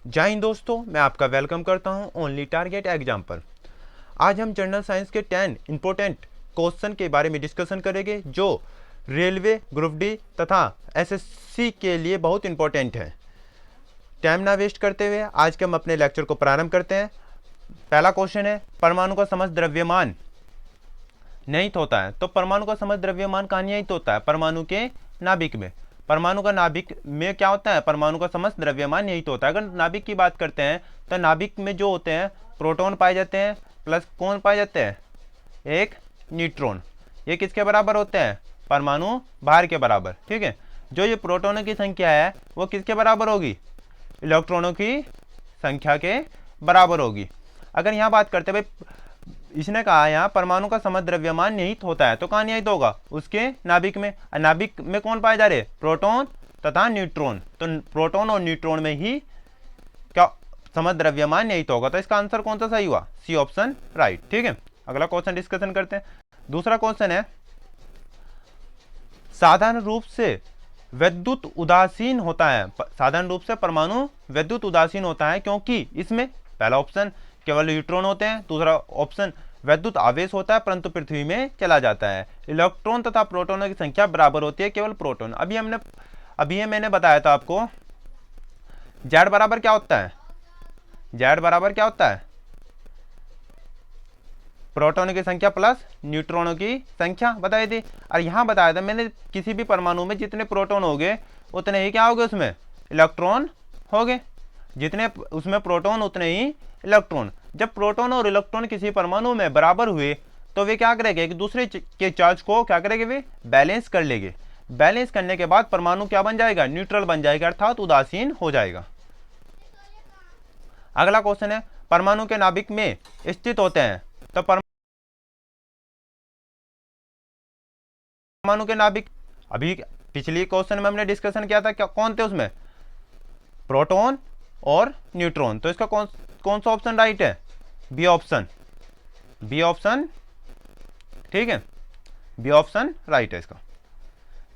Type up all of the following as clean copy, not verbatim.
जय हिंद दोस्तों, मैं आपका वेलकम करता हूं ओनली टारगेट एग्जाम पर। आज हम जनरल साइंस के 10 इंपॉर्टेंट क्वेश्चन के बारे में डिस्कशन करेंगे जो रेलवे, ग्रुप डी तथा एसएससी के लिए बहुत इंपॉर्टेंट है। टाइम ना वेस्ट करते हुए आज के हम अपने लेक्चर को प्रारंभ करते हैं। पहला क्वेश्चन है, परमाणु का समस्त द्रव्यमान निहित होता है। तो परमाणु का समस्त द्रव्यमान कहाँ निहित होता है? परमाणु के नाभिक में। परमाणु का नाभिक में क्या होता है? परमाणु का समस्त द्रव्यमान निहित होता है। अगर नाभिक की बात करते हैं तो नाभिक में जो होते हैं प्रोटॉन पाए जाते हैं, प्लस कौन पाए जाते हैं? एक न्यूट्रॉन। ये किसके बराबर होते हैं? परमाणु भार के बराबर। ठीक है, जो ये प्रोटॉनों की संख्या है वो किसके बराबर होगी? इलेक्ट्रॉनों की संख्या के बराबर होगी। अगर यहाँ बात करते हैं भाई, इसने कहा यहाँ परमाणु का समस्त द्रव्यमान निहित होता है, तो कहाँ निहित होगा? उसके नाभिक में। नाभिक में कौन पाए जा रहे? प्रोटॉन तथा न्यूट्रॉन। तो प्रोटॉन और न्यूट्रॉन में ही क्या समस्त द्रव्यमान निहित होगा। तो इसका आंसर कौन सा सही हुआ? C option right. ठीक है, अगला क्वेश्चन डिस्कशन करते हैं। दूसरा क्वेश्चन है, साधारण रूप से विद्युत उदासीन होता है। साधारण रूप से परमाणु विद्युत उदासीन होता है क्योंकि इसमें पहला ऑप्शन केवल न्यूट्रॉन होते हैं, दूसरा ऑप्शन विद्युत आवेश होता है परंतु पृथ्वी में चला जाता है। इलेक्ट्रॉन तथा प्रोटॉनों की संख्या बराबर होती है केवल प्रोटॉन। अभी मैंने बताया था आपको, जेड बराबर क्या होता है? जेड बराबर क्या होता है? प्रोटॉनों की संख्या प्लस न्यूट्रॉनों की संख्या बताई थी। और यहाँ बताया था मैंने, किसी भी परमाणु में जितने प्रोटॉन होंगे उतने ही क्या होंगे? उसमें इलेक्ट्रॉन होंगे। जितने उसमें प्रोटॉन उतने ही इलेक्ट्रॉन। जब प्रोटॉन और इलेक्ट्रॉन किसी परमाणु में बराबर हुए तो वे क्या करेंगे? एक दूसरे के चार्ज को क्या करेंगे? वे बैलेंस कर लेंगे। बैलेंस करने के बाद परमाणु क्या बन जाएगा? न्यूट्रल बन जाएगा, अर्थात उदासीन हो जाएगा। अगला क्वेश्चन है, परमाणु के नाभिक में स्थित होते हैं। तो परमाणु के नाभिक, अभी पिछली क्वेश्चन में हमने डिस्कशन किया था, क्या कौन थे उसमें? प्रोटॉन और न्यूट्रॉन। तो इसका कौन सा ऑप्शन राइट है? B option. बी ऑप्शन, ठीक है, बी ऑप्शन राइट है इसका।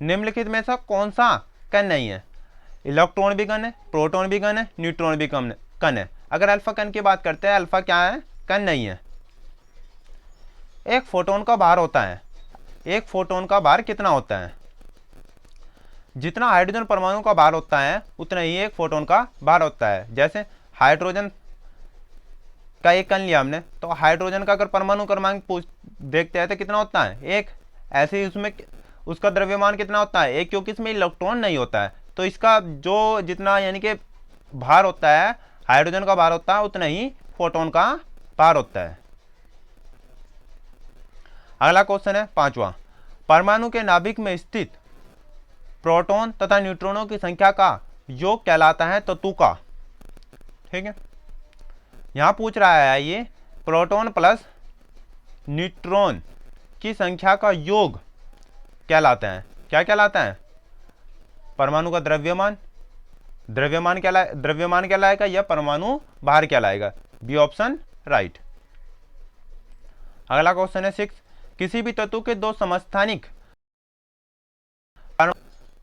निम्नलिखित में से कौन सा कण नहीं है? इलेक्ट्रॉन भी कण है, प्रोटॉन भी कण है, न्यूट्रॉन भी कण है। अगर अल्फा कण की बात करते हैं, अल्फा क्या है? कण नहीं है। एक फोटोन का भार होता है। एक फोटोन का भार कितना होता है? जितना हाइड्रोजन परमाणु का भार होता है उतना ही एक फोटोन का भार होता है। जैसे हाइड्रोजन का एक कण लिया हमने, तो हाइड्रोजन का अगर परमाणु क्रमांक देखते हैं तो कितना होता है? एक। ऐसे ही उसमें उसका द्रव्यमान कितना होता है? एक, क्योंकि इसमें इलेक्ट्रॉन नहीं होता है। तो इसका जो जितना यानी कि भार होता है, हाइड्रोजन का भार होता है, उतना ही फोटोन का भार होता है। अगला क्वेश्चन है पांचवा, परमाणु के नाभिक में स्थित प्रोटॉन तथा न्यूट्रॉनों की संख्या का योग कहलाता है तत्व का। ठीक है, यहां पूछ रहा है ये प्रोटॉन प्लस न्यूट्रॉन की संख्या का योग कहलाता है। क्या कहलाता है? परमाणु का द्रव्यमान। द्रव्यमान कहलाएगा या परमाणु भार कहलाएगा? B option right. अगला क्वेश्चन है 6, किसी भी तत्व के दो समस्थानिक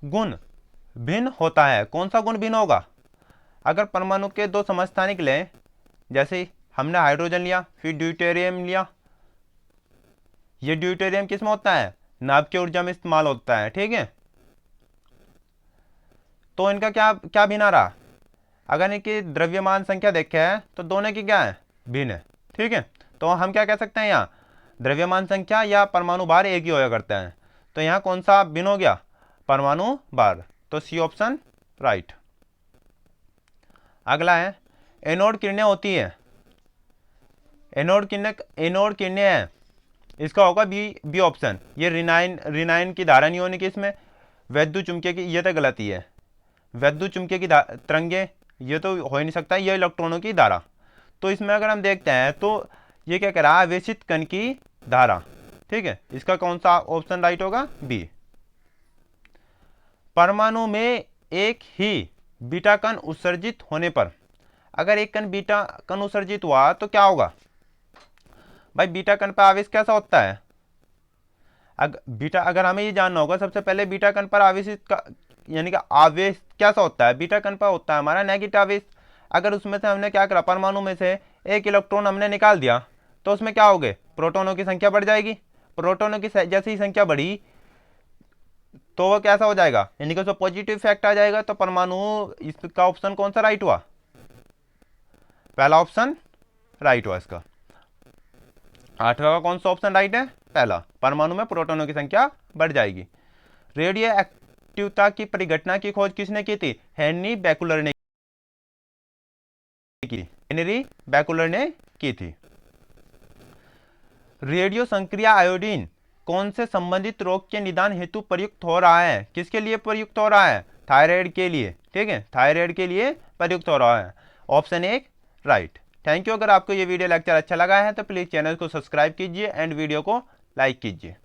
गुण भिन्न होता है। कौन सा गुण भिन्न होगा? अगर परमाणु के दो समस्थानिक लें, जैसे हमने हाइड्रोजन लिया, फिर ड्यूटेरियम लिया। ये ड्यूटेरियम किसमें होता है? नाभिकीय ऊर्जा में इस्तेमाल होता है। ठीक है, तो इनका क्या क्या भिन्न आ रहा? अगर इनकी द्रव्यमान संख्या देखें तो दोनों की क्या है? भिन्न है। ठीक है, तो हम क्या कह सकते हैं? यहाँ द्रव्यमान संख्या या परमाणु भार एक ही होया करता है। तो यहाँ कौन सा भिन्न हो गया? परमाणु भार। तो सी ऑप्शन राइट। अगला है, एनोड किरणें होती है। एनोड किरणें है, इसका होगा बी ऑप्शन। ये रिनाइन की धारा नहीं होने की इसमें। वैद्युत चुंबकीय की, ये तो गलती है। वैद्युत चुंबकीय की तरंगे, ये तो हो ही नहीं सकता। ये इलेक्ट्रॉनों की धारा। तो इसमें अगर हम देखते हैं तो ये क्या कह रहा है? आवेशित कण की धारा। ठीक है, इसका कौन सा ऑप्शन राइट होगा? बी। परमाणु में एक ही बीटा कण उत्सर्जित होने पर, अगर एक कण बीटा कण उत्सर्जित हुआ तो क्या होगा? भाई बीटा कण पर आवेश कैसा होता है? अगर हमें ये जानना होगा, सबसे पहले बीटा कण पर आवेशित का यानी कि आवेश कैसा होता है? बीटा कण पर होता है हमारा नेगेटिव आवेश। अगर उसमें से हमने क्या करा, परमाणु में से एक इलेक्ट्रॉन हमने निकाल दिया तो उसमें क्या हो गए, प्रोटॉनों की संख्या बढ़ जाएगी। प्रोटॉनों की जैसे ही संख्या बढ़ी तो वो कैसा हो जाएगा, यानी कि उसमें पॉजिटिव इफेक्ट आ जाएगा। तो परमाणु, इसका ऑप्शन कौन सा राइट हुआ, पहला ऑप्शन राइट हुआ इसका। 8वां का कौन सा ऑप्शन राइट है, पहला, परमाणु में प्रोटॉनों की संख्या बढ़ जाएगी। रेडियो एक्टिवता की परिघटना की खोज किसने की थी, हेनरी बैकुलर ने की, हेनरी बैकुलर ने की थी। रेडियो संक्रिया आयोडीन कौन से संबंधित रोग के निदान हेतु प्रयुक्त हो रहा है, किसके लिए प्रयुक्त हो रहा है, थायराइड के लिए, ठीक है, थायराइड के लिए प्रयुक्त हो रहा है। ऑप्शन एक राइट। Thank you. अगर आपको ये वीडियो लेक्चर अच्छा लगा है तो प्लीज़ चैनल को सब्सक्राइब कीजिए एंड वीडियो को लाइक कीजिए।